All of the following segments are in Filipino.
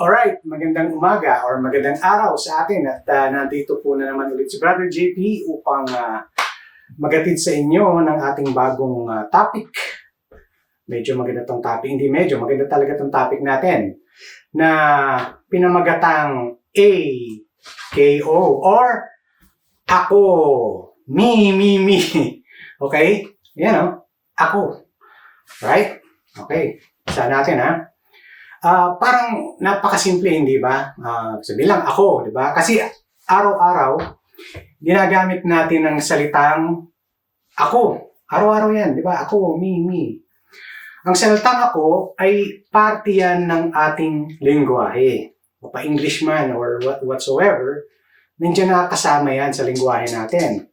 Alright, magandang umaga or magandang araw sa atin at nandito po na naman ulit si Brother JP upang magatid sa inyo ng ating bagong topic. Medyo maganda tong topic, hindi medyo, maganda talaga tong topic natin na pinamagatang AKO or ako, me. Okay? Yan o, ako. Right? Okay, saan natin ha? Parang napakasimple, hindi ba? Sabi lang ako, di ba? Kasi araw-araw, ginagamit natin ang salitang ako. Araw-araw yan, di ba? Ako, me. Ang salitang ako ay parte yan ng ating lingwahe. O pa-English man or whatsoever, nandiyan nakakasama yan sa lingwahe natin.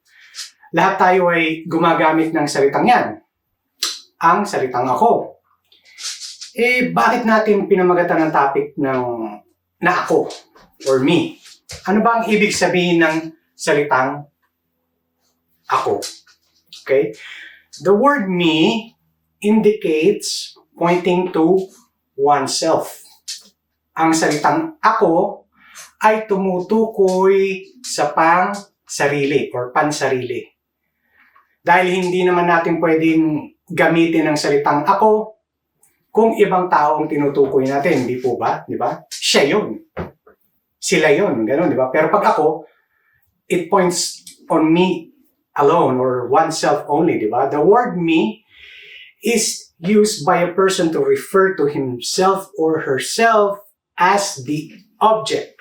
Lahat tayo ay gumagamit ng salitang yan. Ang salitang ako. Bakit natin pinamagatan ng topic na ako or me? Ano ba ang ibig sabihin ng salitang ako? Okay? The word me indicates pointing to oneself. Ang salitang ako ay tumutukoy sa pang-sarili or pansarili. Dahil hindi naman natin pwedeng gamitin ang salitang ako kung ibang tao ang tinutukoy natin, hindi po ba? Di ba? Siya yun. Sila yun. Ganun, di ba? Pero pag ako, it points on me alone or oneself only, di ba? The word me is used by a person to refer to himself or herself as the object.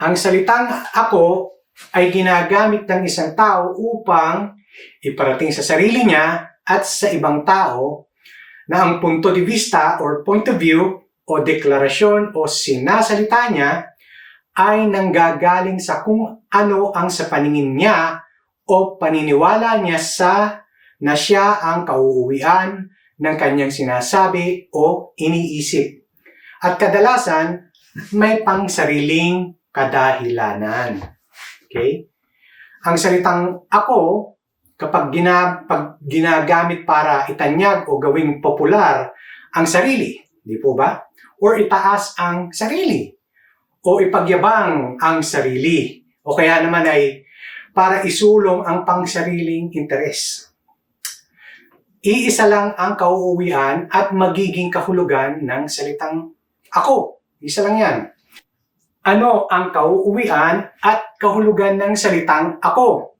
Ang salitang ako ay ginagamit ng isang tao upang iparating sa sarili niya at sa ibang tao na ang punto de vista or point of view o deklarasyon o sinasalita niya ay nanggagaling sa kung ano ang sa paningin niya o paniniwala niya na siya ang kauuwian ng kanyang sinasabi o iniisip. At kadalasan, may pangsariling kadahilanan. Okay? Ang salitang ako, kapag ginagamit para itanyag o gawing popular ang sarili, di po ba? Or itaas ang sarili, o ipagyabang ang sarili, o kaya naman ay para isulong ang pangsariling interes. Iisa lang ang kauuwian at magiging kahulugan ng salitang ako. Isa lang yan. Ano ang kauuwian at kahulugan ng salitang ako?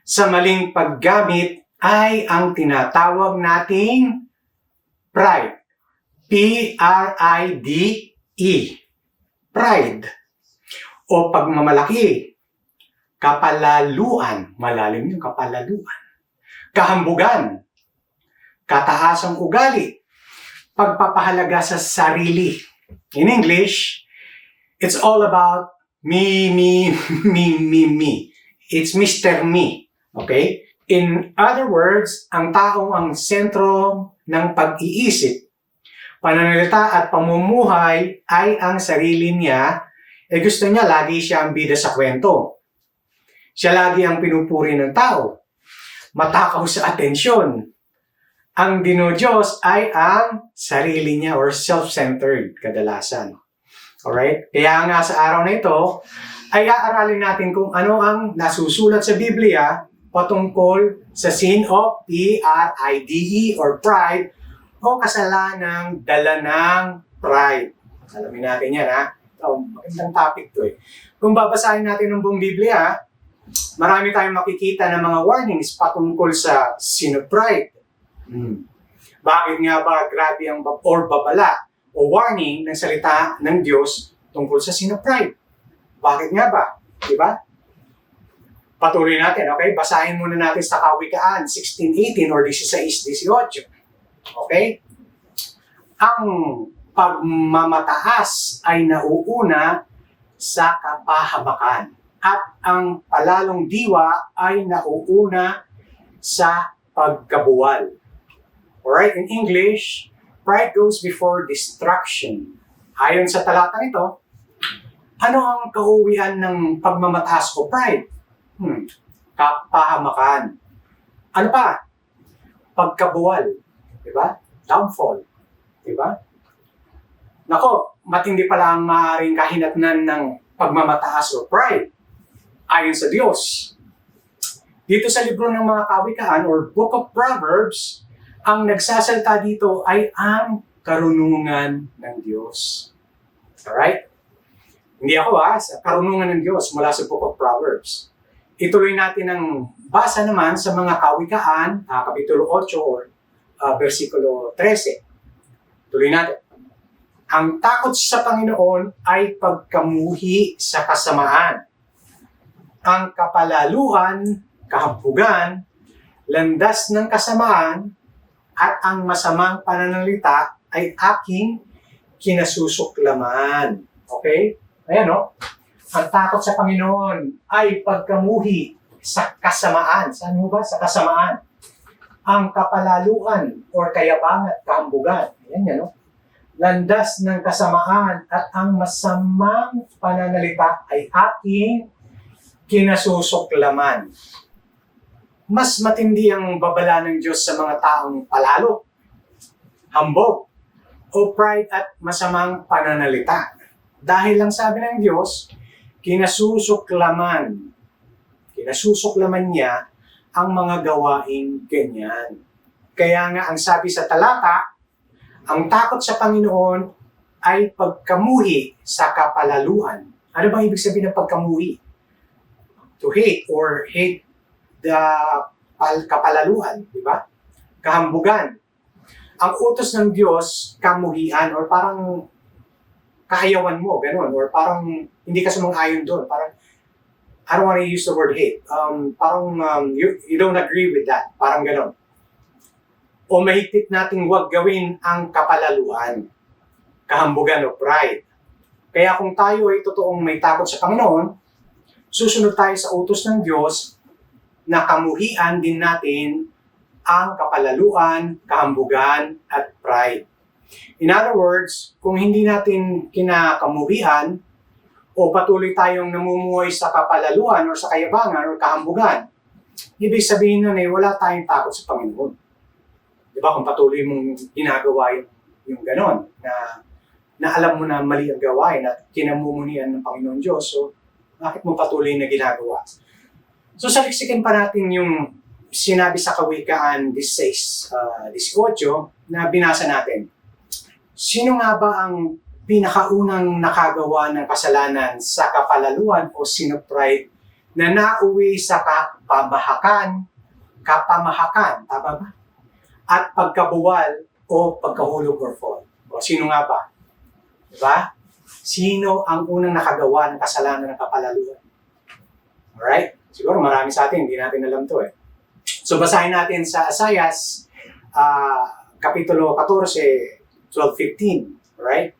Sa maling paggamit ay ang tinatawag nating pride. P-R-I-D-E. Pride. O pagmamalaki. Kapalaluan. Malalim yung kapalaluan. Kahambugan. Kataasang ugali. Pagpapahalaga sa sarili. In English, it's all about me. It's Mr. Me. Okay? In other words, ang taong ang sentro ng pag-iisip, pananalita at pamumuhay ay ang sarili niya, gusto niya lagi siya ang bida sa kwento. Siya lagi ang pinupuri ng tao. Matakaw sa atensyon. Ang dinodiyos ay ang sarili niya or self-centered kadalasan. Alright? Kaya nga sa araw na ito, ay aaralin natin kung ano ang nasusulat sa Biblia patungkol sa sin of P-R-I-D-E or pride o kasalanang dala ng pride. Alamin natin yan ha. Magandang topic to eh. Kung babasahin natin ng buong Biblia, marami tayong makikita ng mga warnings patungkol sa sin of pride. Bakit nga ba grabe ang babala o warning ng salita ng Diyos tungkol sa sin of pride? Bakit nga ba? Diba? Patuloy natin, okay? Basahin muna natin sa Kawikaan 16:18 or 16:18. Okay? Ang pagmamataas ay nauuna sa kapahamakan at ang palalong diwa ay nauuna sa pagkabuwal. Alright, in English, pride goes before destruction. Ayon sa talatang ito, ano ang kauwian ng pagmamataas o pride? Kapahamakan. Ano pa? Pagkabuwal. Diba? Downfall. Diba? Nako, matindi pala ang maaaring kahinatnan ng pagmamataas o pride ayon sa Diyos. Dito sa libro ng mga kawikaan or Book of Proverbs, ang nagsasalita dito ay ang karunungan ng Diyos. Alright? Hindi ako sa karunungan ng Diyos mula sa Book of Proverbs. Ituloy natin ang basa naman sa mga kawikaan, Kapitulo 8 or versikulo 13. Tuloy natin. Ang takot sa Panginoon ay pagkamuhi sa kasamaan. Ang kapalaluan, kahampugan, landas ng kasamaan, at ang masamang pananalita ay aking kinasusuklaman. Okay? Ayan o. Ang takot sa Panginoon ay pagkamuhi sa kasamaan. Saan mo ba? Sa kasamaan. Ang kapalaluan or kayabangan at kahambugan. Ayan yan o. Landas ng kasamaan at ang masamang pananalita ay aking kinasusuklaman. Mas matindi ang babala ng Diyos sa mga taong palalo, hambog, o pride at masamang pananalita. Dahil lang sabi ng Diyos, kinasusuklaman niya ang mga gawaing ganyan. Kaya nga ang sabi sa talata, ang takot sa Panginoon ay pagkamuhi sa kapalaluan. Ano bang ibig sabihin ng pagkamuhi? To hate or hate the kapalaluan, di ba? Kahambugan. Ang utos ng Diyos, kamuhian, or parang kaayawan mo, ganun, or parang hindi ka sumang-ayon doon, parang I don't want to use the word hate. You don't agree with that, parang ganun. O mahigpit nating huwag gawin ang kapalaluan, kahambugan o pride. Kaya kung tayo ay totoong may takot sa Panginoon, susunod tayo sa utos ng Diyos na kamuhian din natin ang kapalaluan, kahambugan, at pride. In other words, kung hindi natin kinakamuhian o patuloy tayong namumuhay sa kapalaluan o sa kayabangan o kahambugan, ibig sabihin nun wala tayong takot sa Panginoon. Diba? Kung patuloy mong ginagawa yung ganon, na alam mo na mali ang gawain at kinamumunian ng Panginoon Diyos, so bakit mo patuloy na ginagawa? So saliksikin pa natin yung sinabi sa Kawikaan 16:18 na binasa natin. Sino nga ba ang pinakaunang nakagawa ng kasalanan sa kapalaluan o sinupride na nauwi sa kapamahakan, tama ba? At pagkabuwal o pagkahulog or fall. O sino nga ba? Diba? Sino ang unang nakagawa ng kasalanan ng kapalaluan? Alright? Siguro marami sa atin, hindi natin alam to So basahin natin sa Asayas, Kapitulo 14, 12-15. Alright?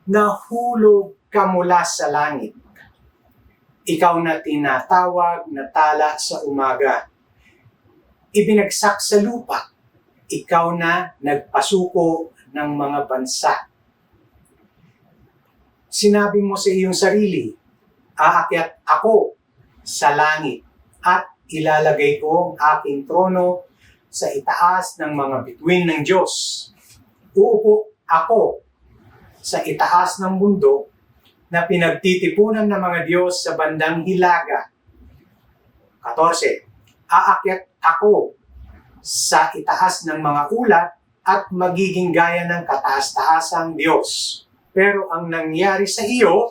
Nahulog ka mula sa langit. Ikaw na tinatawag na tala sa umaga. Ibinagsak sa lupa. Ikaw na nagpasuko ng mga bansa. Sinabi mo sa iyong sarili, aakyat ako sa langit at ilalagay ko ang aking trono sa itaas ng mga bituin ng Diyos. Uupo ako sa itaas ng bundok na pinagtitipunan ng mga Diyos sa bandang hilaga. 14. Aakyat ako sa itaas ng mga ulat at magiging gaya ng kataas-taasang Diyos. Pero ang nangyari sa iyo,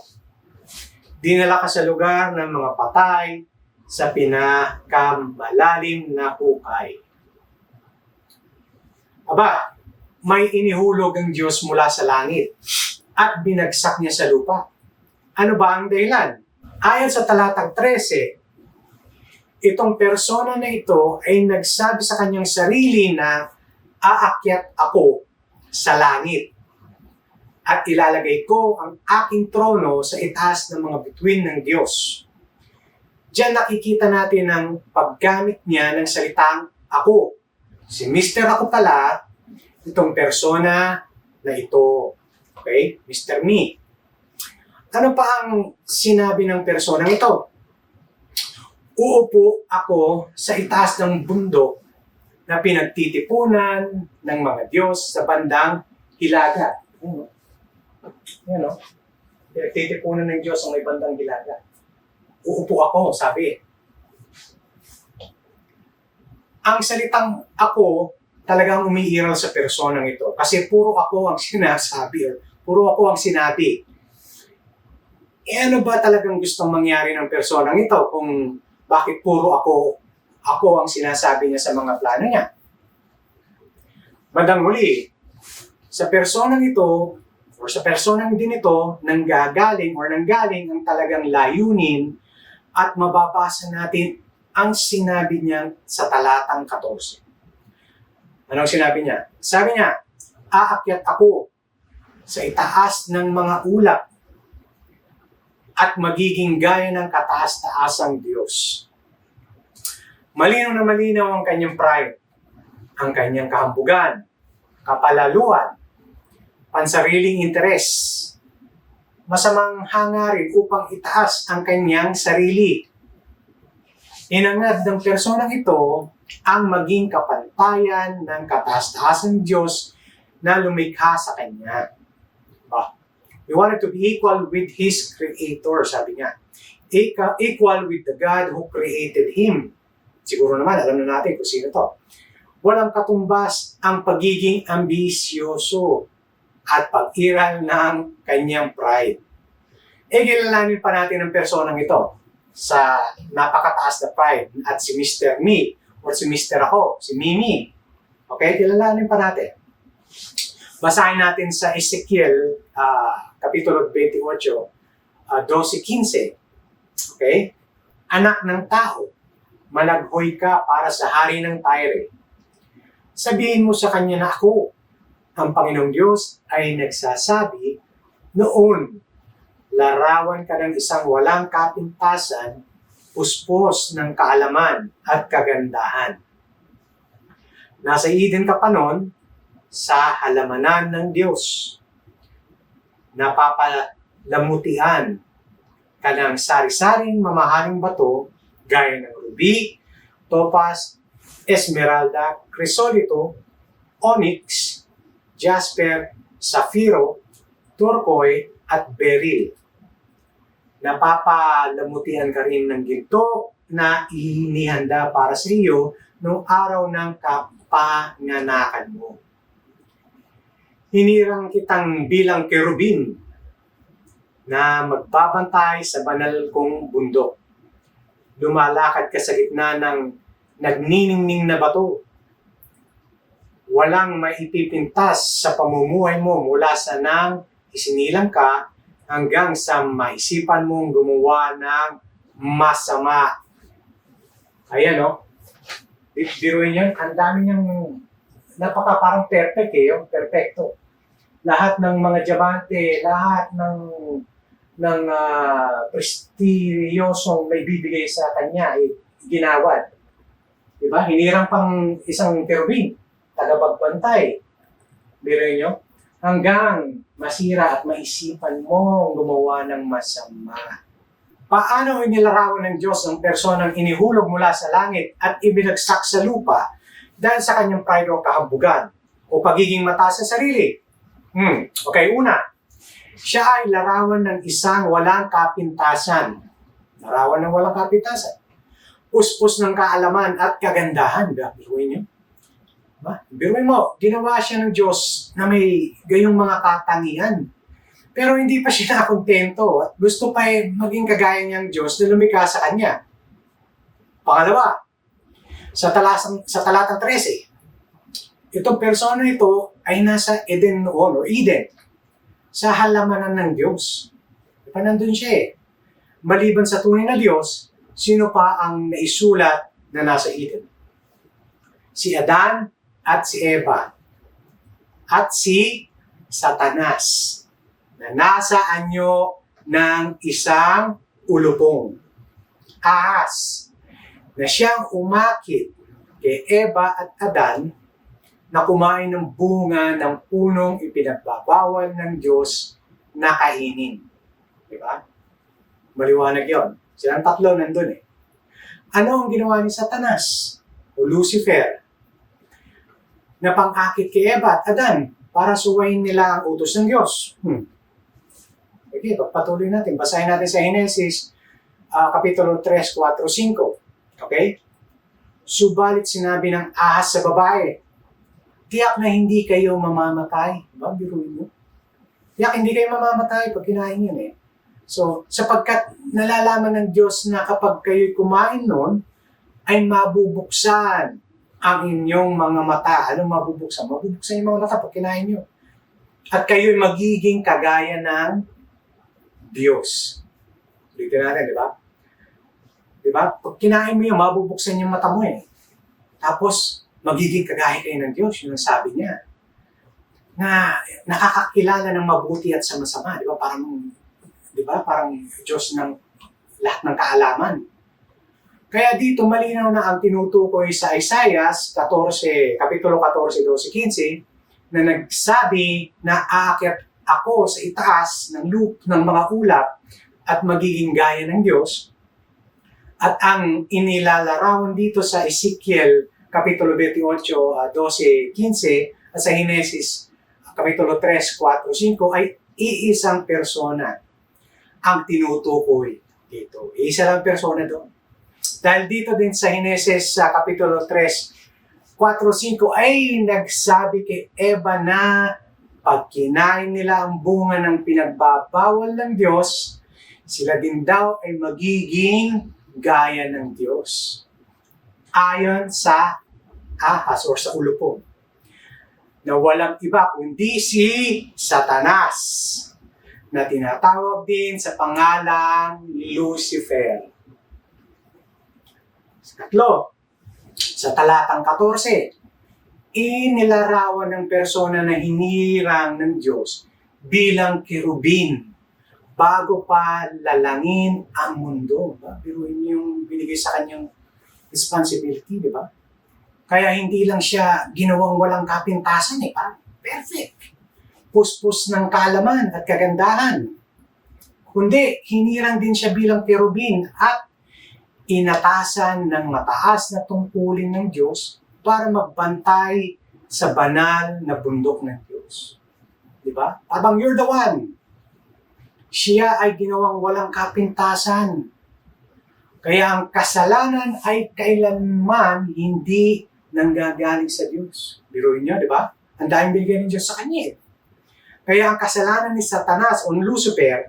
dinala ka sa lugar ng mga patay sa pinakamalalim na hukay. Aba, may inihulog ang Diyos mula sa langit at binagsak niya sa lupa. Ano ba ang dahilan? Ayon sa talatang 13, itong persona na ito ay nagsabi sa kanyang sarili na aakyat ako sa langit at ilalagay ko ang aking trono sa itaas ng mga bituin ng Diyos. Diyan nakikita natin ang paggamit niya ng salitang ako. Si Mr. Ako pala, itong persona na ito. Okay? Mr. Me. Ano pa ang sinabi ng persona ito? Uupo ako sa itaas ng bundok na pinagtitipunan ng mga Diyos sa bandang hilaga. Yan o. Titipunan ng Diyos ang may bandang hilaga. Uupo ako, sabi. Ang salitang ako, talagang umiiral sa personang ito. Kasi puro ako ang sinasabi. Or puro ako ang sinabi. Ano ba talagang gustong mangyari ng personang ito kung bakit puro ako ang sinasabi niya sa mga plano niya? Bandang huli, sa personang ito, or sa personang din ito, nanggaling ang talagang layunin at mababasa natin ang sinabi niya sa talatang 14. Anong sinabi niya? Sabi niya, aakyat ako sa itaas ng mga ulap at magiging gaya ng kataas-taasang Diyos. Malinaw na malinaw ang kanyang pride, ang kanyang kahambugan, kapalaluan, pansariling interes, masamang hangarin upang itaas ang kanyang sarili. Inangad ng personang ito ang maging kapantayan ng kataas-taasang Diyos na lumikha sa kanya. He wanted to be equal with His Creator, sabi niya. Equal with the God who created Him. Siguro naman, alam na natin kung sino to. Walang katumbas ang pagiging ambisyoso at pag-iral ng kanyang pride. Kilalanin pa natin ang personang ito sa napakataas na pride at si Mr. Me or si Mr. Ako, si Mimi. Okay, kilalanin pa natin. Basahin natin sa Ezekiel, Kapitulo 28, 12-15. Okay? Anak ng tao, malaghoy ka para sa hari ng Tyre. Sabihin mo sa kanya na ako, ang Panginoong Diyos ay nagsasabi, noon, larawan ka ng isang walang kapintasan, puspos ng kaalaman at kagandahan. Nasa Eden ka pa noon, sa halamanan ng Diyos. Napapalamutian ka ng sari-saring mamahaling bato, gaya ng ruby, topaz, esmeralda, chrysolito, onyx, jasper, safiro, turquoise, at beryl. Napapalamutian ka rin ng ginto na inihanda para sa iyo noong araw ng kapanganakan mo. Hinirang kitang bilang kerubin na magbabantay sa banal kong bundok. Lumalakad ka sa gitna ng nagniningning na bato. Walang maipipintas sa pamumuhay mo mula sa nang isinilang ka hanggang sa maisipan mong gumawa ng masama. Ayan o. Biruin yan, ang dami niyang parang perfect yung perfecto. Lahat ng mga diamante, lahat ng prestiyosong may bibigay sa kanya ay ginawad. Diba? Hinirang pang isang kerubin, tagapagbantay. Biruin nyo? Hanggang masira at maisipan mo gumawa ng masama. Paano inilarawan ng Diyos ang personang inihulog mula sa langit at ibinagsak sa lupa dahil sa kanyang pride o kahambugan o pagiging mataas sa sarili? Okay, una, siya ay larawan ng isang walang kapintasan. Larawan ng walang kapintasan. Puspos ng kaalaman at kagandahan. Biruin nyo? Biruin mo, ginawa siya ng Diyos na may gayong mga katangian. Pero hindi pa siya nakontento at gusto pa maging kagaya niyang Diyos na lumikha sa kanya. Pangalawa, sa talatang 13, itong persona ito ay nasa Eden noon, o Eden, sa halamanan ng Diyos. Diba nandun siya Maliban sa tunay na Diyos, sino pa ang naisulat na nasa Eden? Si Adan at si Eva at si Satanas na nasa anyo ng isang ulupong ahas na siyang umakit kay Eva at Adan na kumain ng bunga ng punong ipinagbabawal ng Diyos na kainin. Diba? Maliwanag yon. Silang tatlo nandun Ano ang ginawa ni Satanas o Lucifer na pang-akit kay Eva at Adan para suwayin nila ang utos ng Diyos? Okay, pagpatuloy natin. Basahin natin sa Genesis, Kapitulo 3, 4, 5. Okay? Subalit sinabi ng ahas sa babae, tiyak na hindi kayo mamamatay. Diba? Biruin mo. Tiyak hindi kayo mamamatay pag kinain yun eh. So, sapagkat nalalaman ng Diyos na kapag kayo'y kumain nun, ay mabubuksan ang inyong mga mata. Anong mabubuksan? Mabubuksan yung mga mata pag kinain nyo. At kayo'y magiging kagaya ng Diyos. Ulitin natin, di ba? Di ba? Pag kinain mo yun, mabubuksan yung mata mo eh. Tapos, magiging kagaya kayo ng Diyos. Yun ang sabi niya. Na nakakakilala ng mabuti at sa masama. Di ba? Parang Diyos ng lahat ng kaalaman. Kaya dito malinaw na ang tinutukoy sa Isaiah 14, Kapitulo 14, 12, 15, na nagsabi na aakyat ako sa itaas ng mga ulap at magiging gaya ng Diyos. At ang inilalarawan dito sa Ezekiel Kapitulo 28, 12, 15 at sa Genesis Kapitulo 3, 4, 5 ay iisang persona ang tinutukoy dito. Isa lang persona doon. Dahil dito din sa Genesis Kapitulo 3, 4, 5 ay nagsabi kay Eva na pag kinain nila ang bunga ng pinagbabawal ng Diyos, sila din daw ay magiging gaya ng Diyos. Ayon sa ahas o sa ulupong na walang iba kundi si Satanas na tinatawag din sa pangalang Lucifer. Katlo, sa talatang 14, inilarawan ng persona na hinirang ng Diyos bilang kerubin bago pa lalangin ang mundo. Pero yun yung binigay sa kanyang responsibility, di ba? Kaya hindi lang siya ginawang walang kapintasan eh. Perfect. Puspos ng kaalaman at kagandahan. Kundi, hinirang din siya bilang kerubin at inatasan ng mataas na tungkulin ng Diyos para magbantay sa banal na bundok ng Diyos. Diba? Parang you're the one. Siya ay ginawang walang kapintasan. Kaya ang kasalanan ay kailanman hindi nanggagaling sa Diyos. Biruin nyo, di ba? Ang daming binigay ng Diyos sa kanya. Kaya ang kasalanan ni Satanas o Lucifer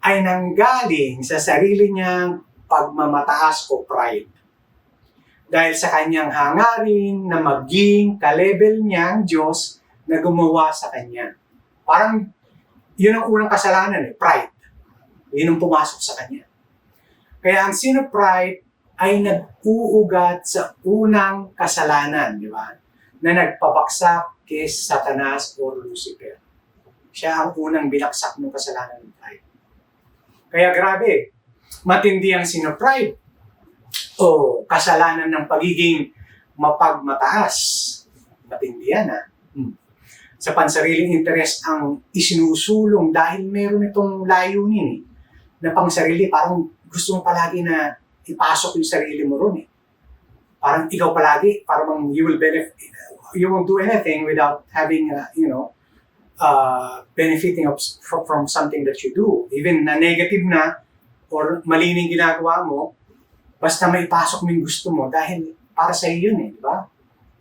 ay nanggaling sa sarili niyang pagmamataas o pride. Dahil sa kanyang hangarin na maging ka-level niyang Diyos na gumawa sa kanya. Parang yun ang unang kasalanan pride. Yun ang pumasok sa kanya. Kaya ang sin of pride ay nag-uugat sa unang kasalanan, di ba? Na nagpabaksak kay Satanas o Lucifer. Siya ang unang binaksak ng kasalanan ng pride. Kaya grabe, matindi ang sin of pride o kasalanan ng pagiging mapagmataas. Matindi yan Sa pansariling interes ang isinusulong dahil meron itong layunin na pang sarili, parang gusto mo palagi na ipasok yung sarili mo ron Parang ikaw palagi, parang you will benefit, you won't do anything without having, benefiting from something that you do. Even na negative na, or malining ginagawa mo, basta may pasok mo yung gusto mo dahil para sa iyo yun di ba?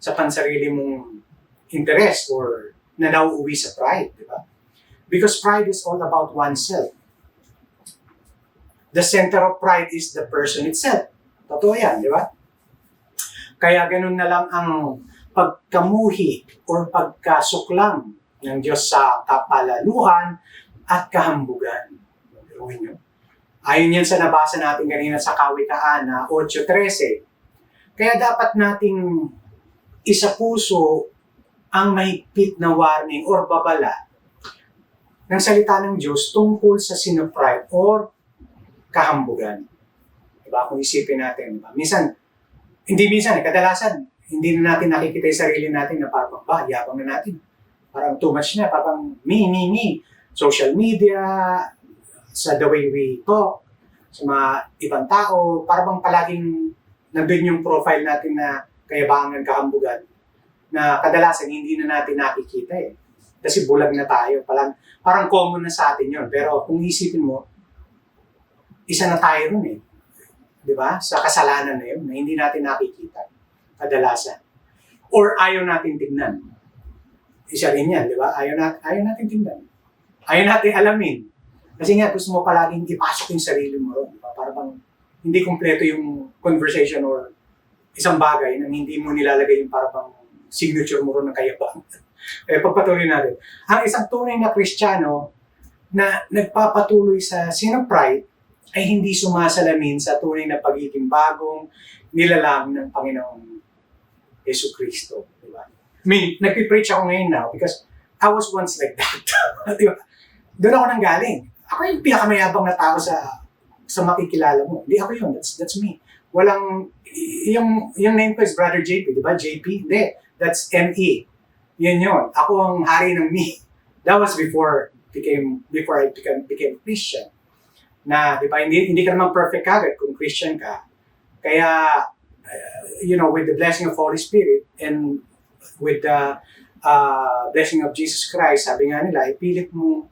Sa pansarili mong interest or na nauuwi sa pride, di ba? Because pride is all about oneself. The center of pride is the person itself. Totoo yan, di ba? Kaya ganun na lang ang pagkamuhi or pagkasuklam ng Diyos sa kapalaluhan at kahambugan. Gawin nyo. Ayon yan sa nabasa natin kanina sa Kawikaan na 8:13. Kaya dapat nating isapuso ang mahigpit na warning or babala ng salita ng Diyos tungkol sa sin of pride or kahambugan. Diba? Kung isipin natin, diba? Kadalasan, hindi na natin nakikita yung sarili natin na parang yabang na natin. Parang too much na, parang me. Social media, sa the way we talk, sa mga ibang tao, parang palaging nandun yung profile natin na kayabangan, kahambugan, na kadalasan hindi na natin nakikita Kasi bulag na tayo. Parang common na sa atin yun. Pero kung isipin mo, isa na tayo rin eh. Di ba? Sa kasalanan na yun, na hindi natin nakikita. Kadalasan. Or ayaw natin tignan. Isa rin yan, di ba? Ayaw natin tignan. Ayaw natin alamin. Kasi nga, gusto mo palaging ipasok yung sarili mo ron. Di ba? Para bang hindi kumpleto yung conversation or isang bagay na hindi mo nilalagay yung para bang signature mo ron ng kayabang. Pagpatuloy natin. Ang isang tunay na Kristiyano na nagpapatuloy sa sin of pride ay hindi sumasalamin sa tunay na pagiging bagong nilalang ng Panginoong Yesu Cristo. Diba? I mean, nagpipreach ako ngayon now because I was once like that. Diba? Doon ako nanggaling. Ako yung pinakamayabang na tao sa makikilala mo. Hindi ako yun. That's me. Walang, yung name ko is Brother JP. Diba? JP? Hindi. That's M.E. Yun yun. Ako ang hari ng me. That was before I became Christian. Na, di ba, hindi ka naman perfect agad kung Christian ka. Kaya, with the blessing of Holy Spirit and with the blessing of Jesus Christ, sabi nga nila, ipilit mo,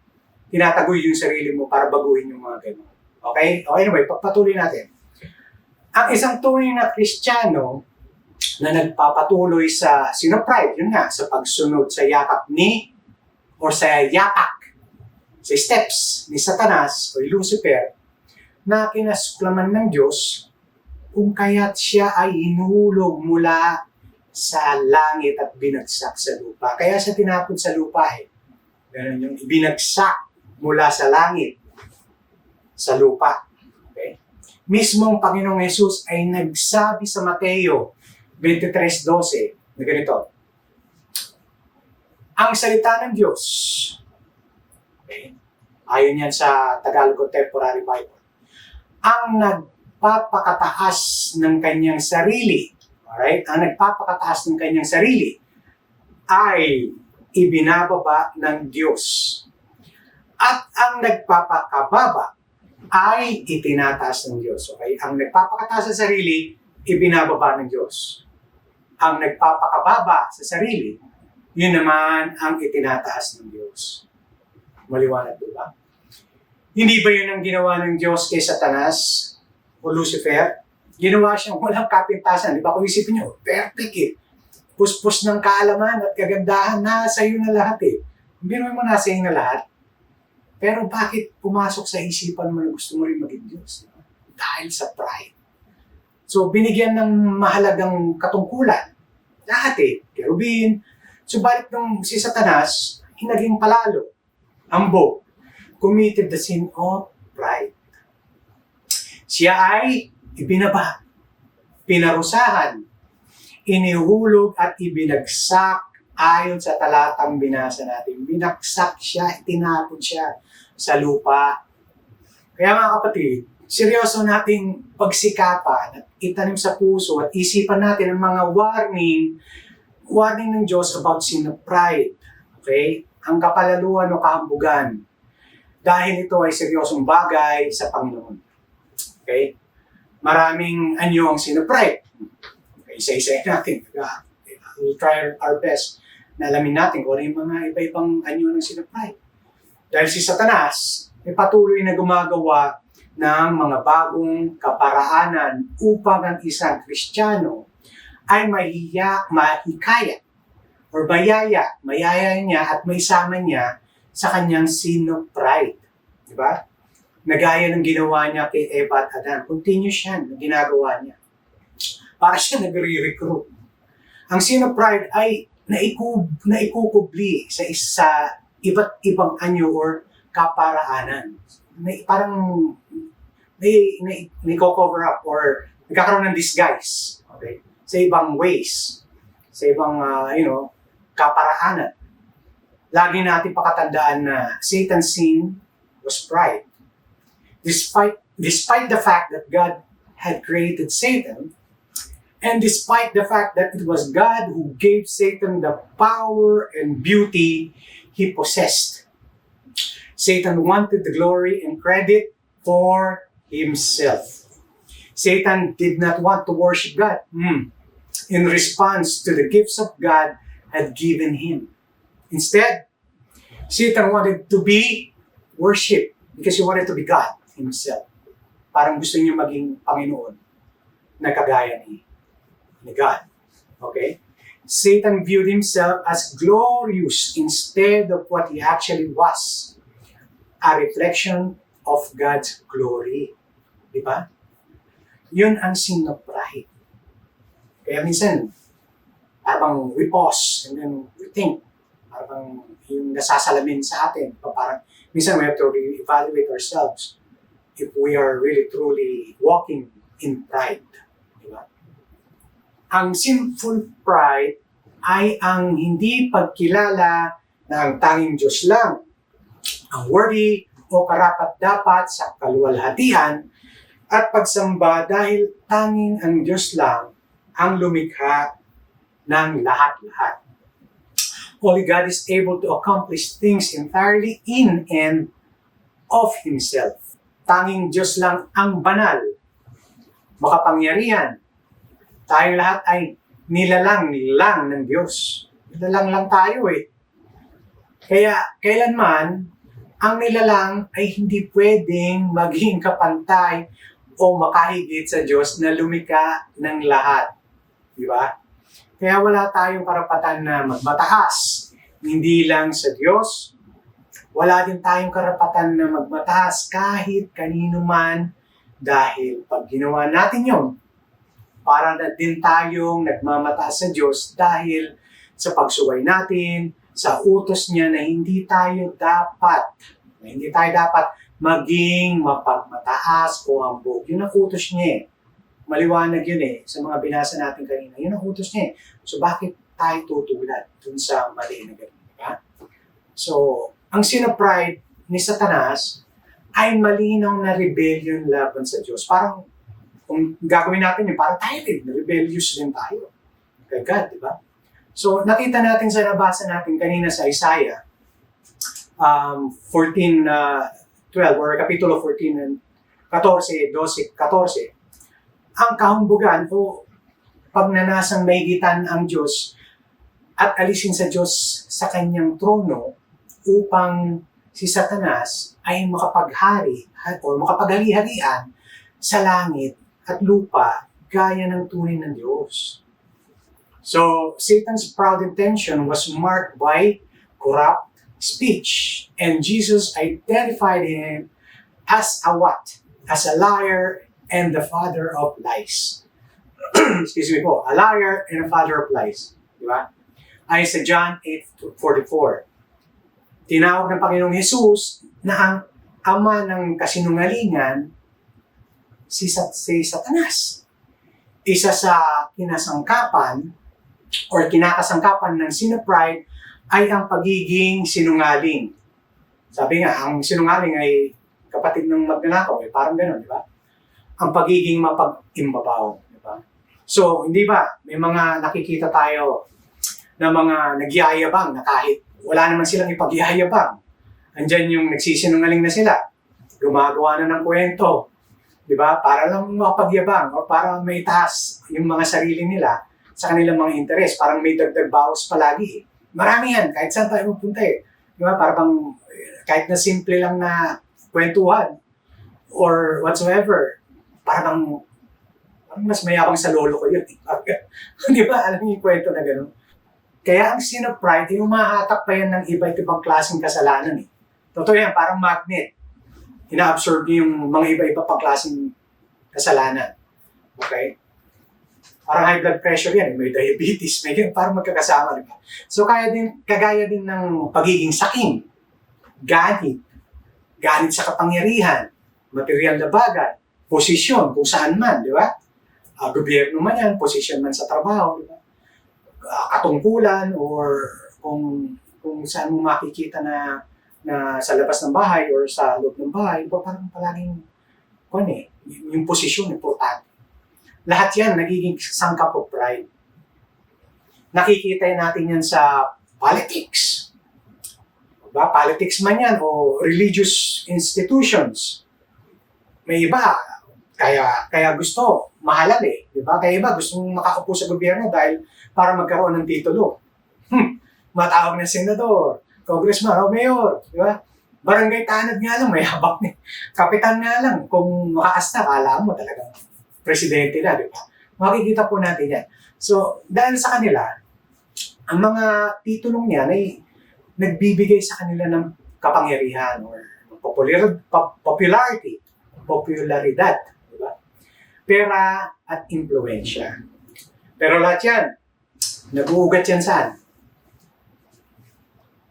tinatagoy yung sarili mo para baguhin yung mga ganun. Okay? O anyway, pagpatuloy natin. Ang isang tunay na Kristiyano na nagpapatuloy sa sin of pride, yun nga, sa pagsunod sa yapak sa steps ni Satanas o Lucifer na kinasuklaman ng Diyos kung kaya't siya ay inuhulog mula sa langit at binagsak sa lupa. Kaya siya tinapon sa lupa eh. Ganun yung ibinagsak mula sa langit sa lupa. Okay? Mismong Panginoong Jesus ay nagsabi sa Mateo 23:12 na ganito. Ang salita ng Diyos, okay, ayon yan sa Tagalog Contemporary Bible, ang nagpapakataas ng kanyang sarili, alright? Ang nagpapakataas ng kanyang sarili ay ibinababa ng Diyos. At ang nagpapakababa ay itinataas ng Diyos. Okay? Ang nagpapakataas sa sarili, ibinababa ng Diyos. Ang nagpapakababa sa sarili, yun naman ang itinataas ng Diyos. Maliwanag, di ba? Hindi ba yun ang ginawa ng Diyos kay Satanas o Lucifer? Ginawa siyang walang kapintasan. Di ba? Kung isipin nyo, perfect eh. Puspos ng kaalaman at kagandahan, nasa iyo na lahat eh. Biro mo nasa iyo na lahat. Pero bakit pumasok sa isipan mo na gusto mo rin maging Diyos? Di ba? Dahil sa pride. So, binigyan ng mahalagang katungkulan. Lahat eh. Kerubin. Subalit nung si Satanas, hinaging palalo. Ambo. Committed the sin of pride. Siya ay ibinaba, pinarusahan, inihulog at ibinagsak ayon sa talatang binasa natin. Binagsak siya, itinapon siya sa lupa. Kaya mga kapatid, seryoso nating pagsikapan at itanim sa puso at isipan natin ang mga warning ng Diyos about sin of pride. Okay? Ang kapalaluan o kahambugan. Dahil ito ay seryosong bagay sa Panginoon. Okay? Maraming anyo ang sin of pride. Okay, isa-isa natin. We'll try our best na alamin natin kung ano yung mga iba-ibang anyo ng sin of pride. Dahil si Satanas ay patuloy na gumagawa ng mga bagong kaparaanan upang ang isang Kristiyano ay mahikaya or mayaya niya at maisama niya sa kanyang sin of pride. Diba? Nagaya ng ginawa niya kay Eva at Adan. Continuous yan na ginagawa niya. Para siya nagre-recruit. Ang sin of pride ay naikukubli sa iba't ibang anyo or kaparaanan. Parang cover up or nagkakaroon ng disguise. Okay? Sa ibang ways. Sa ibang, kaparaanan. Lagi natin pakatandaan na Satan's sin was pride. Despite the fact that God had created Satan, and despite the fact that it was God who gave Satan the power and beauty he possessed, Satan wanted the glory and credit for himself. Satan did not want to worship God in response to the gifts of God had given him. Instead, Satan wanted to be worshipped because he wanted to be God himself. Parang gusto niya maging Panginoon na kagaya ni God. Okay? Satan viewed himself as glorious instead of what he actually was. A reflection of God's glory. Di ba? Yun ang sin of pride. Kaya minsan, parang we pause and then we think, parang yung nasasalamin sa atin. Parang, minsan we have to evaluate ourselves if we are really truly walking in pride. Diba? Ang sinful pride ay ang hindi pagkilala na ang tanging Diyos lang ang worthy o karapat-dapat sa kaluwalhatian at pagsamba dahil tanging ang Diyos lang ang lumikha ng lahat-lahat. Only God is able to accomplish things entirely in and of Himself. Tanging Diyos lang ang banal, makapangyarihan. Tayong lahat ay nilalang lang ng Diyos. Nilalang lang tayo eh. Kaya kailanman, ang nilalang ay hindi pwedeng maging kapantay o makahigit sa Diyos na lumikha ng lahat. Di ba? Kaya wala tayong karapatan na magmataas. Hindi lang sa Diyos. Wala din tayong karapatan na magmataas kahit kanino man dahil pag ginawa natin yon, para na din tayong nagmamataas sa Diyos dahil sa pagsuway natin, sa utos niya na hindi tayo dapat maging mapagmataas o hambog. Yun ang utos niya eh. Maliwanag yun eh, sa mga binasa natin kanina. Yun ang utos niya eh. So bakit tayo tutulad dun sa mali na ganun, diba? So, ang sin of pride ni Satanas ay malinaw na rebellion laban sa Diyos. Parang, kung gagawin natin yun, parang tayo rin, rebellious din tayo kay God, diba? So, nakita natin sa nabasa natin kanina sa Isaiah 14:12 or Kapitulo 14 and 14, 12, 14. Ang kahumbugan o pagnanasang maigitan ang Diyos at alisin sa Diyos sa kanyang trono upang si Satanas ay makapaghari o makapaghari-harian sa langit at lupa gaya ng tunay ng Diyos. So, Satan's proud intention was marked by corrupt speech. And Jesus identified him as a what? As a liar and the father of lies. Excuse me po. A liar and a father of lies. Di ba? Ayon sa John 8:44. Tinawag ng Panginoong Jesus na ang ama ng kasinungalingan si Satanas. Isa sa kinasangkapan or kinakasangkapan ng sin of pride ay ang pagiging sinungaling. Sabi nga, ang sinungaling ay kapatid ng magnanakaw, eh, parang gano'n, di ba? Ang pagiging mapag-imbabaw, di ba? So, hindi ba, may mga nakikita tayo na mga nagyayabang na kahit wala naman silang ipagyayabang. Andyan yung nagsisinungaling na sila. Gumagawa na ng kwento, di ba? Para lang mapagyabang o para may taas yung mga sarili nila sa kanilang mga interes. Parang may dagdag bawas palagi. Marami yan, kahit saan tayo pupunta eh. Di ba? Parang kahit na simple lang na kwentuhan or whatsoever, parang mas mayabang sa lolo ko yun. Di ba? Alam niyo yung kwento na gano'n. Kaya ang sin of pride, yung mahatak pa yan ng iba't ibang klaseng kasalanan eh. Totoo yan, parang magnet. Ina-absorb niyo yung mga iba-iba pang klaseng kasalanan. Okay? Parang high blood pressure yan, may diabetes, may ganyan, parang magkakasama, di ba? So kagaya din ng pagiging saking, ganit sa kapangyarihan, material na bagay, posisyon, kung saan man, di ba? Gobyerno man yan, posisyon man sa trabaho, di ba? Katungkulan, or kung saan mo makikita na sa labas ng bahay or sa loob ng bahay, di ba? Parang palaging, yung posisyon, importante. Lahat yan nagiging sangkap of pride. Nakikita natin yan sa politics. Diba? Politics man yan o religious institutions. May iba, kaya gusto, mahalal eh. Diba? Kaya iba, gusto makaupo sa gobyerno dahil para magkaroon ng titulo. Matawag na senador, congressman o mayor, di ba? Barangay tanod nga lang, may habak ni kapitan nga lang. Kung makaasta, kala mo talagang presidente na, di ba? Makikita po natin yan. So, dahil sa kanila, ang mga titulong niyan ay nagbibigay sa kanila ng kapangyarihan or popularidad, di ba? Pera at impluensya. Pero lahat yan, nag-uugat yan saan?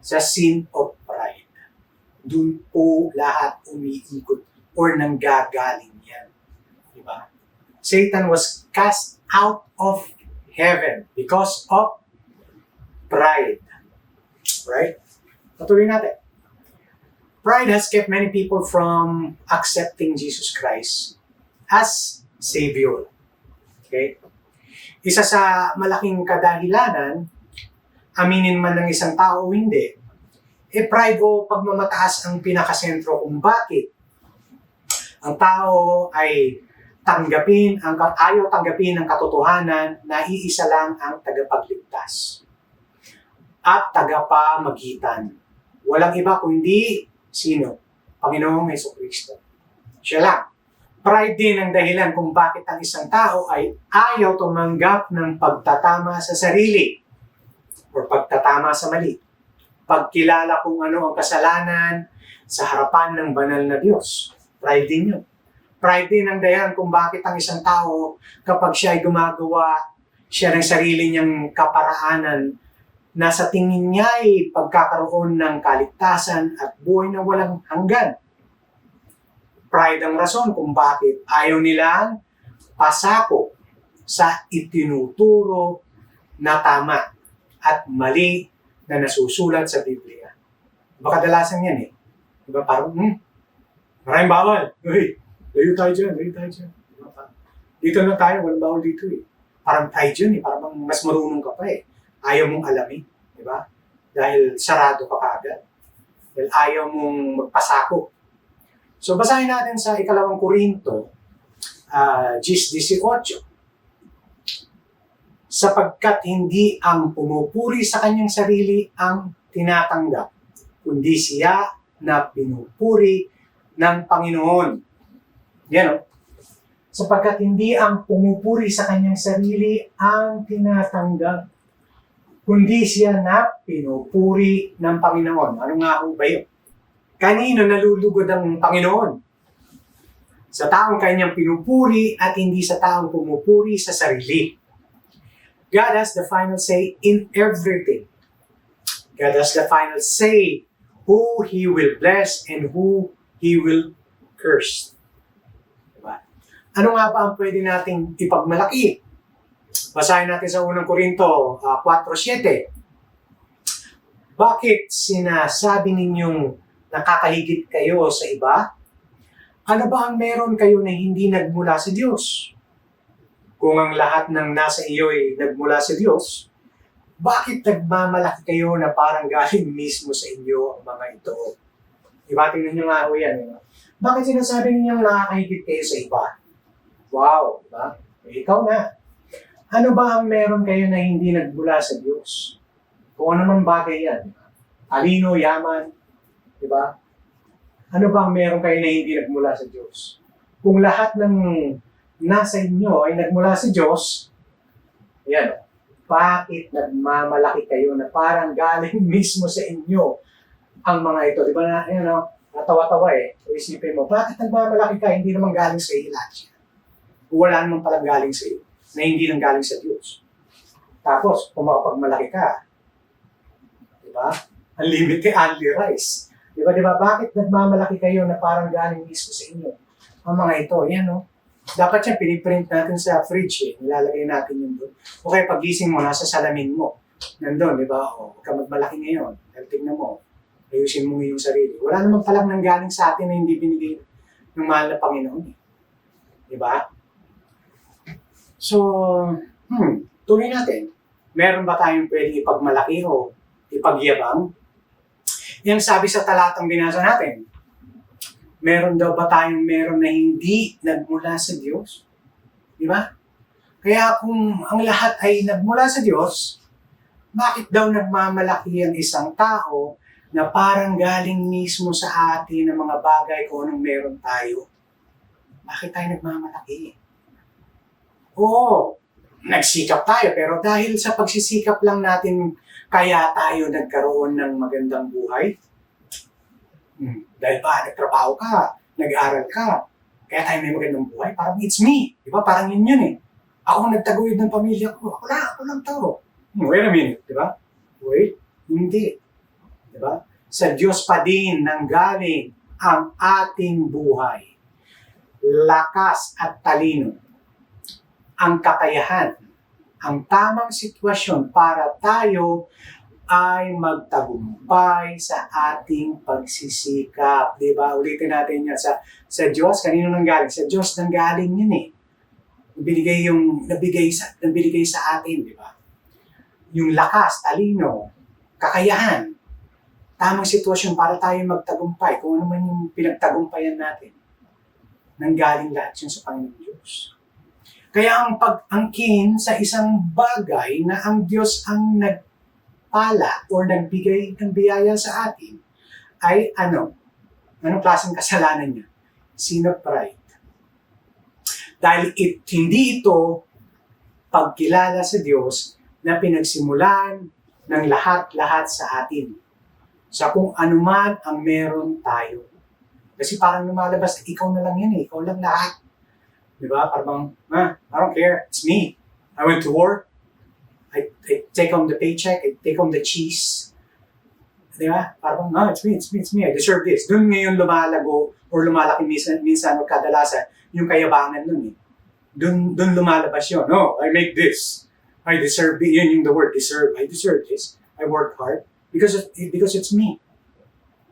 Sa sin of pride. Doon po lahat umiikot or nanggagaling yan. Di ba? Satan was cast out of heaven because of pride. Right? Patuloy natin. Pride has kept many people from accepting Jesus Christ as Savior. Okay? Isa sa malaking kadahilanan, aminin man ng isang tao o hindi, pride o pagmamataas ang pinakasentro kung bakit ang tao ay ayaw tanggapin ang katotohanan na iisa lang ang tagapagligtas at tagapamagitan. Walang iba kundi sino? Panginoong Hesukristo. Siya lang. Pride din ang dahilan kung bakit ang isang tao ay ayaw tumanggap ng pagtatama sa sarili o pagtatama sa mali. Pagkilala kung ano ang kasalanan sa harapan ng banal na Diyos. Pride din yun. Pride din ang dahilan kung bakit ang isang tao kapag siya ay gumagawa siya ng sarili niyang kaparaanan na sa tingin niya ay pagkakaroon ng kaligtasan at buhay na walang hanggan. Pride ang rason kung bakit ayaw nilang pasako sa itinuturo na tama at mali na nasusulat sa Biblia. Kadalasan yan eh. Diba parang, maraming bawal. Uy, layo tayo dyan. Dito na tayo, walang bawal dito eh. Parang pride yun eh. Parang mas marunong ka pa eh. Ayaw mong alamin. Diba? Dahil sarado ka kaagad. Dahil ayaw mong magpasako. So, basahin natin sa 2 Korinto, 10:18. Sapagkat hindi ang pumupuri sa kanyang sarili ang tinatanggap, kundi siya na pinupuri ng Panginoon. Yan o. Sapagkat hindi ang pumupuri sa kanyang sarili ang tinatanggap, kundi siya na pinupuri ng Panginoon. Ano nga ho ba yun? Kanino nalulugod ang Panginoon? Sa taong kanyang pinupuri at hindi sa taong pumupuri sa sarili. God has the final say in everything. God has the final say who He will bless and who He will curse. Diba? Ano nga ba ang pwede nating ipagmalaki? Basahin natin sa 1 Korinto 4:7. Bakit sinasabi ninyong nakakahigit kayo sa iba? Ano ba ang meron kayo na hindi nagmula sa Diyos? Kung ang lahat ng nasa iyo ay nagmula sa Diyos, bakit nagmamalaki kayo na parang galing mismo sa inyo ang mga ito? Diba? Tingnan nyo nga ho yan. Diba? Bakit sinasabi ninyong nakakahigit kayo sa iba? Wow! Diba? Ikaw na. Ano ba ang meron kayo na hindi nagmula sa Diyos? Kung ano man bagay yan. Talino, yaman, diba? Ano ba ang meron kayo na hindi nagmula sa Diyos? Kung lahat ng nasa inyo ay nagmula sa Diyos, yan, bakit nagmamalaki kayo na parang galing mismo sa inyo ang mga ito? Diba na, yan o, natawa-tawa eh. So isipin mo, bakit nagmamalaki ka? Hindi naman galing sa iyo lahat siya. Wala naman palang galing sa iyo na hindi nang galing sa Diyos. Tapos, kung makapagmalaki ka, diba? Unlimited, only rice. Diba? Bakit nagmamalaki kayo na parang galing mismo sa inyo? Ang mga ito, yan o. Dapat yan, piniprint natin sa fridge eh. Nilalagay natin yun doon. O kaya pagising mo, nasa salamin mo. Nandun, di ba? O, huwag ka magmalaki ngayon. Dahil tignan mo, ayusin mo yung sarili. Wala naman palang nanggaling sa atin na hindi binigay ng mahal na Panginoon eh. Di ba? So, tuloy natin. Meron ba tayong pwede ipagmalaki o ipagyabang? Yang sabi sa talatang binasa natin, meron daw ba tayong meron na hindi nagmula sa Diyos? Di ba? Kaya kung ang lahat ay nagmula sa Diyos, bakit daw nagmamalaki ang isang tao na parang galing mismo sa atin ng mga bagay kung anong meron tayo, bakit tayo nagmamalaki? Oo, nagsikap tayo, pero dahil sa pagsisikap lang natin, kaya tayo nagkaroon ng magandang buhay? Dahil ba, nagtrabaho ka, nag-aral ka, kaya tayo may magandang buhay? Parang it's me, di ba? Parang yun eh. Ako ang nagtaguyod ng pamilya ko, ako lang to. Wait a minute, di ba? Wait, hindi. Di ba? Sa Diyos pa din nanggaling ang ating buhay. Lakas at talino. Ang kakayahan. Ang tamang sitwasyon para tayo ay magtagumpay sa ating pagsisikap. Di ba? Ulitin natin yan. Sa Diyos, kanino nanggaling? Sa Diyos nanggaling yun eh. Nabigay sa atin, di ba? Yung lakas, talino, kakayahan, tamang sitwasyon para tayo magtagumpay, kung ano man yung pinagtagumpayan natin, nanggaling lahat yun sa Panginoon Diyos. Kaya ang pag-angkin sa isang bagay na ang Diyos ang nagpala o nagbigay ng biyaya sa atin, ay ano? Anong klaseng kasalanan niya? Sin of pride. Dahil hindi ito pagkilala sa Diyos na pinagsimulan ng lahat-lahat sa atin. Sa kung anuman ang meron tayo. Kasi parang lumalabas, ikaw na lang yan eh. Ikaw lang lahat. Diba? Parang, I don't care. It's me. I went to work. I take home the paycheck. I take home the cheese. Diba? Parang, it's me. I deserve this. Doon ngayon lumalago or lumalaki minsan o kadalasan yung kayabangan nun eh. Doon lumalabas yun. No, I make this. I deserve it. Yun yung the word deserve. I deserve this. I work hard because it's me.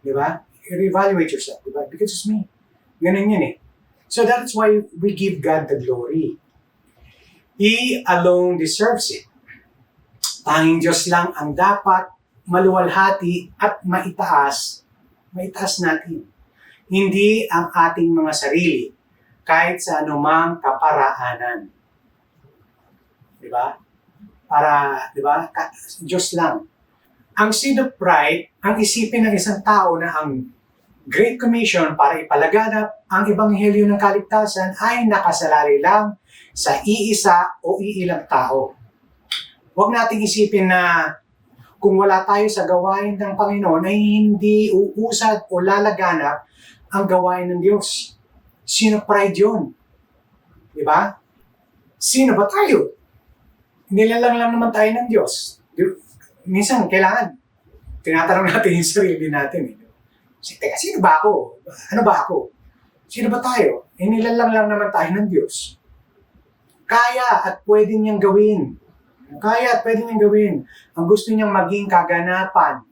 Diba? Reevaluate yourself. Diba? Because it's me. Ganun yun eh. So that's why we give God the glory. He alone deserves it. Tanging Diyos lang ang dapat maluwalhati at maitaas natin. Hindi ang ating mga sarili kahit sa anumang kaparaanan. Diba? Diba? Diyos lang. Ang sin of pride, ang isipin ng isang tao na ang Great Commission para ipalaganap ang Ebanghelyo ng Kaligtasan ay nakasalalay lang sa iisa o iilang tao. Huwag nating isipin na kung wala tayo sa gawain ng Panginoon ay hindi uusad o lalaganap ang gawain ng Diyos. Sin of pride yun. Diba? Sino ba tayo? Nilalang lang naman tayo ng Diyos. Minsan, kailangan, tinatanong natin yung sarili natin. Teka, sino ba ako? Ano ba ako? Sino ba tayo? Nilalang lang naman tayo ng Diyos. Kaya at pwede niyang gawin. Ang gusto niyang maging kaganapan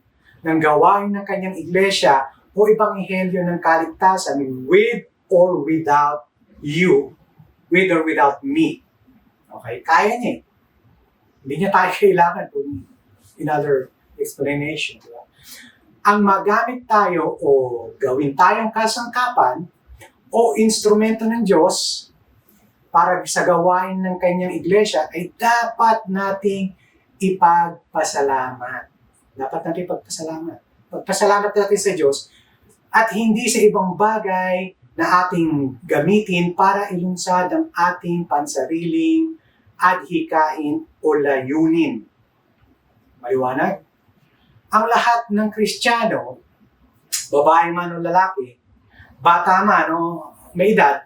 ng gawain ng kanyang iglesia o ebanghelyo ng kaligtasan with or without you, with or without me. Okay? Kaya niya. Hindi niya tayo kailangan kung in other explanation. Diba? Ang magamit tayo o gawin tayong kasangkapan o instrumento ng Diyos para sa gawain ng kanyang iglesia ay dapat nating ipagpasalamat. Pagpasalamat natin sa Diyos at hindi sa ibang bagay na ating gamitin para ilunsad ang ating pansariling adhikain o layunin. Maliwanag? Ang lahat ng Kristiyano, babae man o lalaki, bata man o may edad,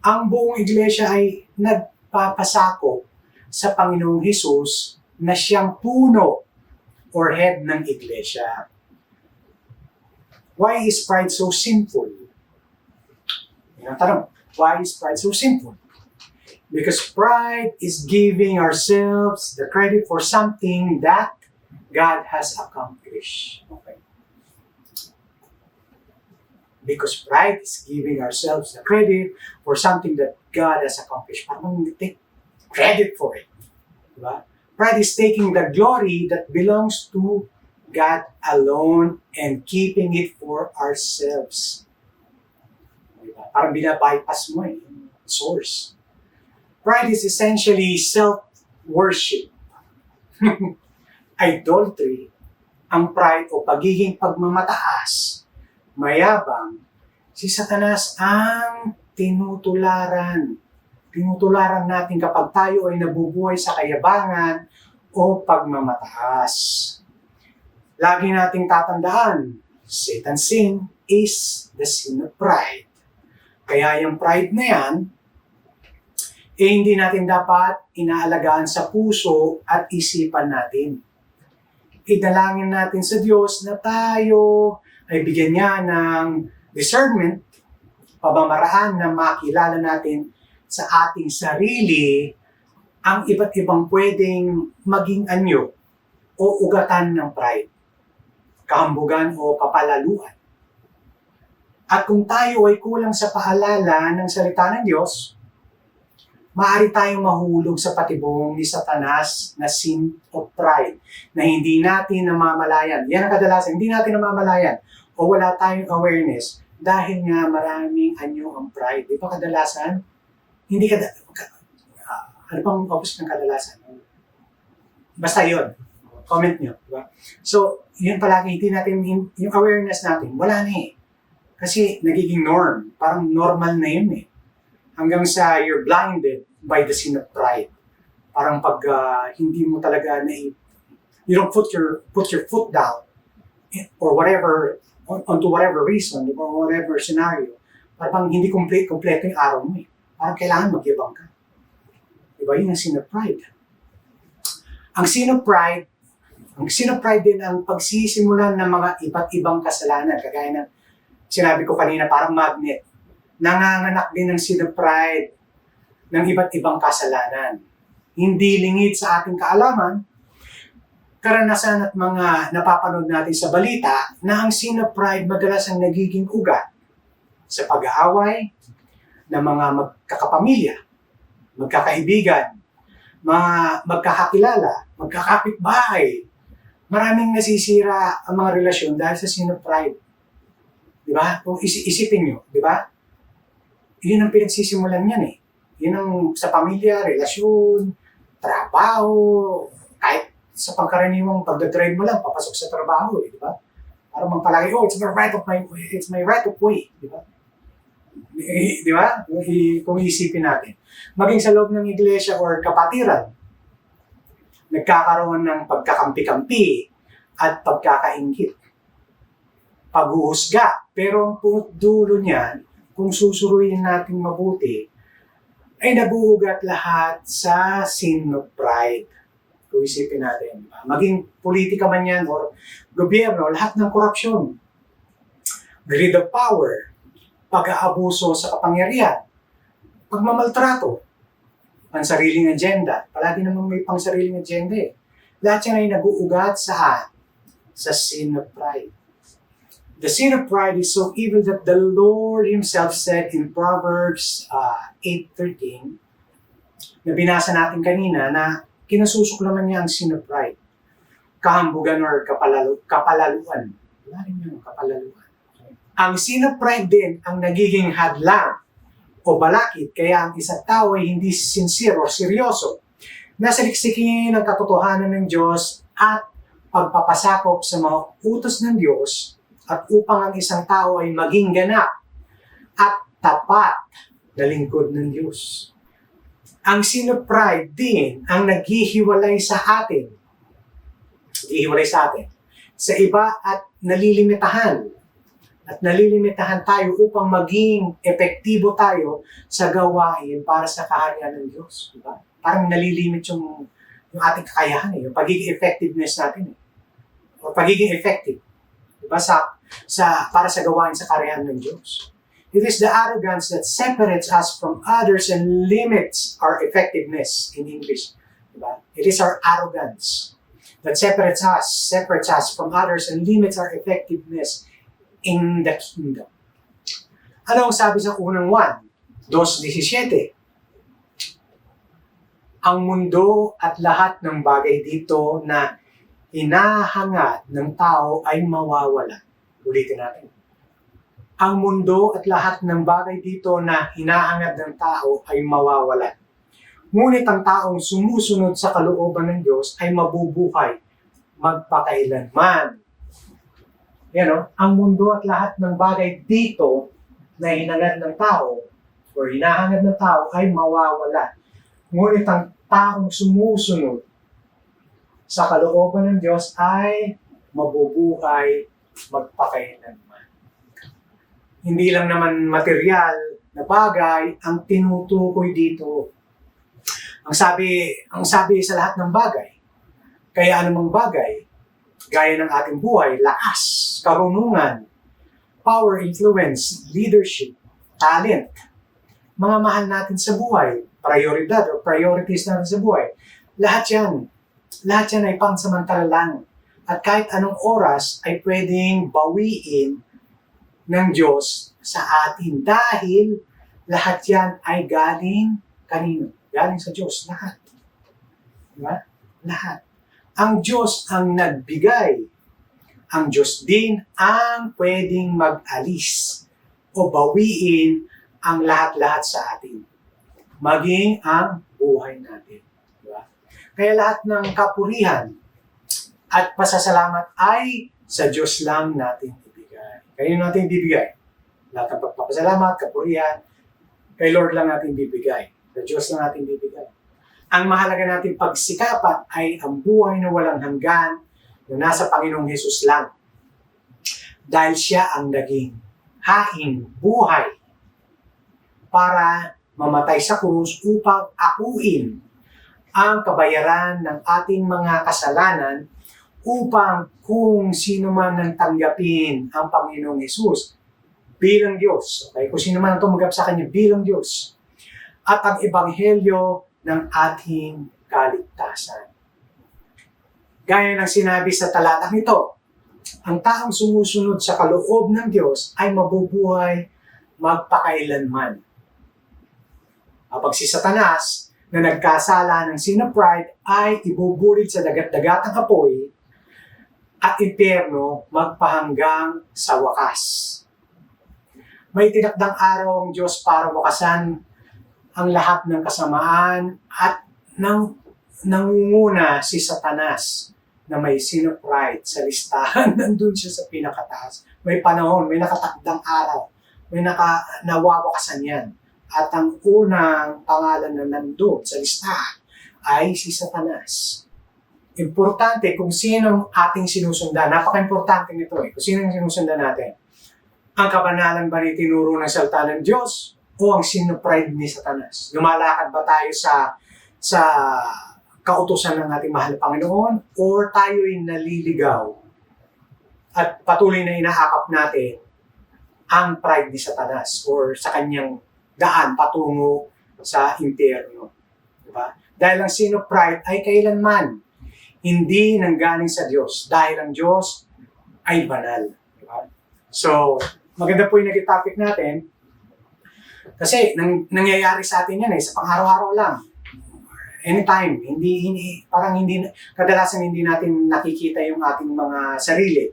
ang buong iglesia ay nagpapasakop sa Panginoong Hesus na siyang puno or head ng iglesia. Why is pride so sinful? Yan ang tanong. Why is pride so sinful? Because pride is giving ourselves the credit for something that God has accomplished. Okay. Because pride is giving ourselves the credit for something that God has accomplished. Parang we take credit for it. Diba? Pride is taking the glory that belongs to God alone and keeping it for ourselves. Diba? Parang binabypass mo source. Pride is essentially self-worship. Idolatry ang pride o pagiging pagmamataas, mayabang, si Satanas ang tinutularan. Tinutularan natin kapag tayo ay nabubuhay sa kayabangan o pagmamataas. Lagi nating tatandaan, Satan's sin is the sin of pride. Kaya yung pride na yan, hindi natin dapat inaalagaan sa puso at isipan natin. Idalangin natin sa Diyos na tayo ay bigyan niya ng discernment, pamamaraan na makilala natin sa ating sarili ang iba't ibang pwedeng maging anyo o ugatan ng pride, kahambugan o kapalaluan. At kung tayo ay kulang sa paalala ng salita ng Diyos, maaari tayong mahulog sa patibong ni Satanas na sin of pride na hindi natin namamalayan. Yan ang kadalasan, hindi natin namamalayan o wala tayong awareness dahil nga maraming anyo ang pride. Di ba kadalasan? Hindi ano pang opposite ng kadalasan? Basta yun. Comment nyo. Diba? So, yun palagi, hindi natin, yung awareness natin, wala na eh. Kasi nagiging norm. Parang normal na yun eh. Hanggang sa you're blinded by the sin of pride. Parang pag hindi mo talaga you don't put your foot down or whatever, onto whatever reason or whatever scenario, parang hindi kompleto yung araw mo eh. Parang kailangan magyabang ka. Diba? Yun ang sin of pride. Ang sin of pride din ang pagsisimulan ng mga iba't ibang kasalanan. Kagaya ng sinabi ko kanina, parang magnet. Nanganganak din ng sin of pride ng iba't ibang kasalanan. Hindi lingid sa ating kaalaman, karanasan at mga napapanood natin sa balita na ang sin of pride madalas ang nagiging ugat sa pag-aaway ng mga magkakapamilya, magkakaibigan, mga magkakakilala, magkakapitbahay. Maraming nasisira ang mga relasyon dahil sa sin of pride. Di ba? Kung isipin nyo, di ba? Yun ang pinagsisimulan niyan eh. Yun ang sa pamilya, relasyon, trabaho, kahit sa pangkaraniwang pagdadrive mo lang, papasok sa trabaho eh, di ba? Para magpalagi, it's my right of way, di ba? Di ba? Kung isipin natin. Maging sa loob ng iglesia or kapatiran, nagkakaroon ng pagkakampi-kampi at pagkakaingit. Paghuhusga. Pero ang dulo niyan, kung susuruin natin mabuti, ay nabuhugat lahat sa sin of pride. Kung isipin natin. Maging politika man yan or gobyerno, lahat ng korupsyon, greed of power, pag-aabuso sa kapangyarihan, pagmamaltrato, pansariling agenda. Palagi namang may pangsariling agenda eh. Lahat yan ay nabuugat saan? Sa sin of pride. The sin of pride is so evil that the Lord Himself said in Proverbs 8:13, na binasa natin kanina, na kinasusuklaman niya ang sin of pride. Kahambugan or kapalaluan. Wala rin yung kapalaluan. Ang sin of pride din ang nagiging hadlang o balakid kaya ang isang tao ay hindi sincere o seryoso na saliksikin ang katotohanan ng Diyos at pagpapasakop sa mga utos ng Diyos at upang ang isang tao ay maging ganap at tapat na lingkod ng Diyos. Ang sin of pride din ang naghihiwalay sa atin. Naghihiwalay sa atin. Sa iba at nalilimitahan. At nalilimitahan tayo upang maging epektibo tayo sa gawain para sa kaharian ng Diyos. Diba? Parang nalilimit yung ating kakayahan, yung pagiging effectiveness natin. O pagiging effective. Diba? Para sa gawain sa kaharian ng Diyos. It is the arrogance that separates us from others and limits our effectiveness in English. Diba? It is our arrogance that separates us from others and limits our effectiveness in the kingdom. Ano ang sabi sa unang 1? 2:17. Ang mundo at lahat ng bagay dito na hinahangad ng tao ay mawawala. Ulitin natin. Ang mundo at lahat ng bagay dito na hinahangad ng tao ay mawawala. Ngunit ang taong sumusunod sa kalooban ng Diyos ay mabubuhay magpakailanman. Ang mundo at lahat ng bagay dito na hinangad ng tao o hinahangad ng tao ay mawawala. Ngunit ang taong sumusunod sa kalooban ng Diyos ay mabubuhay magpakailanman. Hindi lang naman material na bagay ang tinutukoy dito. Ang sabi sa lahat ng bagay, kaya anumang bagay, gaya ng ating buhay, lakas, karunungan, power, influence, leadership, talent, mga mahal natin sa buhay, prioridad o priorities natin sa buhay, lahat yan ay pansamantala lang. At kahit anong oras ay pwedeng bawiin ng Diyos sa atin dahil lahat yan ay galing kanino? Galing sa Diyos, lahat. Diba? Lahat. Ang Diyos ang nagbigay. Ang Diyos din ang pwedeng mag-alis o bawiin ang lahat-lahat sa atin. Maging ang buhay natin. Diba? Kaya lahat ng kapurihan at pasasalamat ay sa Diyos lang natin ibigay. Kaya natin bibigay. Lahat ng pagpapasalamat, kapurihan, kay Lord lang natin bibigay. Sa Diyos lang natin bibigay. Ang mahalaga natin pagsikapan ay ang buhay na walang hanggan na nasa Panginoong Hesus lang. Dahil siya ang naging haing buhay para mamatay sa krus upang akuin ang kabayaran ng ating mga kasalanan upang kung sino man ang tanggapin ang Panginoong Hesus bilang Diyos, okay? Kung sino man ang tumanggap sa Kanya bilang Diyos at ang Ebanghelyo ng ating kaligtasan. Gaya ng sinabi sa talatang ito, ang taong sumusunod sa kaloob ng Diyos ay mabubuhay magpakailanman. Kapag si Satanas na nagkasala ng sin of pride ay ibuburid sa dagat-dagatang apoy at impyerno magpahanggang sa wakas. May tinakdang araw ang Diyos para wakasan ang lahat ng kasamaan at nangunguna si Satanas na may sin of pride sa listahan. Nandun siya sa pinakataas. May panahon, may nakatakdang araw, may nawawakasan yan. At ang unang pangalan na nandun sa listahan ay si Satanas. Importante kung sino ating sinusundan. Napaka-importante nito Kung sino ang sinusundan natin. Ang kabanalan ba ni tinuro ng salita ng Diyos o ang sin of pride ni Satanas? Lumalakad ba tayo sa kautusan ng ating mahal na Panginoon or tayo'y naliligaw at patuloy na inaakap natin ang pride ni Satanas or sa kanyang daan patungo sa impyerno. Diba? Dahil ang sin of pride ay kailanman hindi nanggaling sa Diyos dahil ang Diyos ay banal. Diba? So, maganda po yung naging topic natin kasi nangyayari sa atin yan sa pang-araw-araw lang. Anytime, kadalasan hindi natin nakikita yung ating mga sarili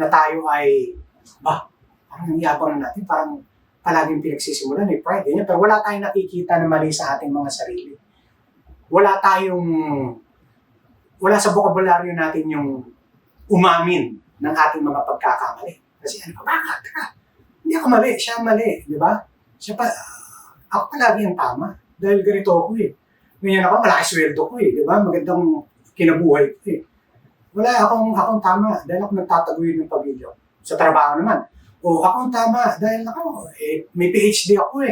na tayo ay, parang yabang na natin, parang palaging pinagsisimulan, pride, ganyan. Pero wala tayong nakikita na mali sa ating mga sarili. Wala sa bokabularyo natin yung umamin ng ating mga pagkakamali. Kasi bakit? Hindi ako mali, siya ang mali, di ba? Ako palagi ang tama, dahil ganito ako Ganyan ako, malaki sweldo ko di ba? Magandang kinabuhay ko Wala akong tama dahil ako nagtataguyod ng pamilya. Sa trabaho naman. Akong tama dahil may PhD ako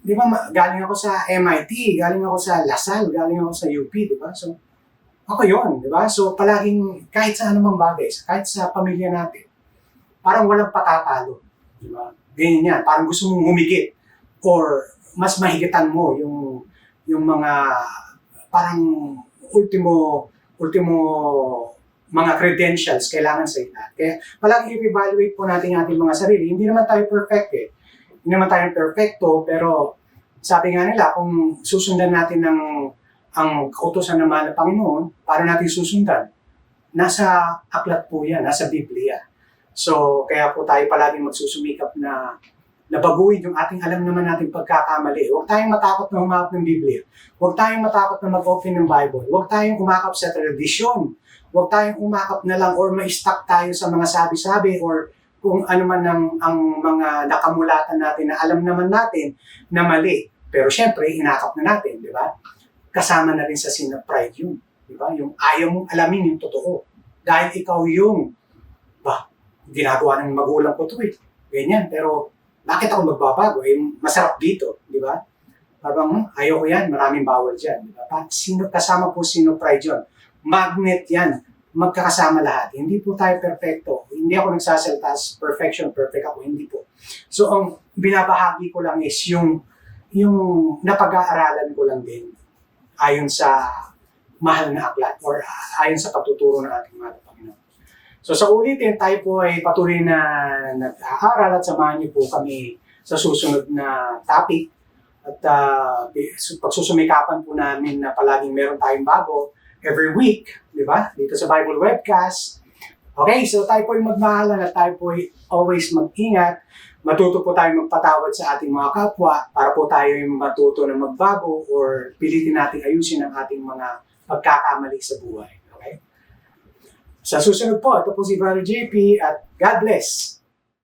Di ba? Galing ako sa MIT, galing ako sa LaSalle, galing ako sa UP, di ba? So, ako yun, di ba? So, palaging kahit sa anumang bagay, kahit sa pamilya natin, parang walang patatalo. Di ba? Ganyan yan. Parang gusto mong humigit or mas mahigitan mo yung mga parang ultimo mga credentials kailangan sa ita. Kaya palagi i-evaluate po natin ating mga sarili. Hindi naman tayo perfect Hindi naman tayo perfecto, pero sabi nga nila, kung susundan natin ang kautusan ng mahal na Panginoon, para natin susundan, nasa aklat po yan, nasa Biblia. So, kaya po tayo palaging magsusumikap na na baguhin yung ating alam naman natin pagkakamali. Huwag tayong matakot na humawak ng Biblia. Huwag tayong matakot na mag-open ng Bible. Huwag tayong umakap sa tradisyon. Huwag tayong umakap na lang or ma-stuck tayo sa mga sabi-sabi or kung ano man ang mga nakamulatan natin na alam naman natin na mali. Pero syempre, inakap na natin, di ba? Kasama na rin sa sin of pride yun. Di ba? Yung ayaw mong alamin yung totoo. Dahil ikaw yung, ginagawa ng magulang ko to eh. Ganyan, pero bakit ako magbabago? Eh, masarap dito, di ba? Parang, ayaw ko yan, maraming bawal dyan. Di ba? Kasama po sino pride yun. Magnet yan. Magkakasama lahat. Hindi po tayo perfecto. Hindi ako nagsasalita as perfect ako. Hindi po. So, ang binabahagi ko lang is yung napag-aaralan ko lang din ayon sa mahal na aklat or ayon sa pagtuturo ng ating mahal na Panginoon. So sa ulitin, tayo po ay patuloy na nag-aaral at samahan niyo po kami sa susunod na topic at pagsusumikapan po namin na palaging meron tayong bago every week, di ba? Dito sa Bible Webcast. Okay, so tayo po ay magmahalan at tayo po ay always mag-ingat. Matuto po tayo magpatawad sa ating mga kapwa para po tayo ay matuto na magbago or pilitin natin ayusin ang ating mga pagkakamali sa buhay. Okay? Sa susunod po, ito po si Brother JP at God bless!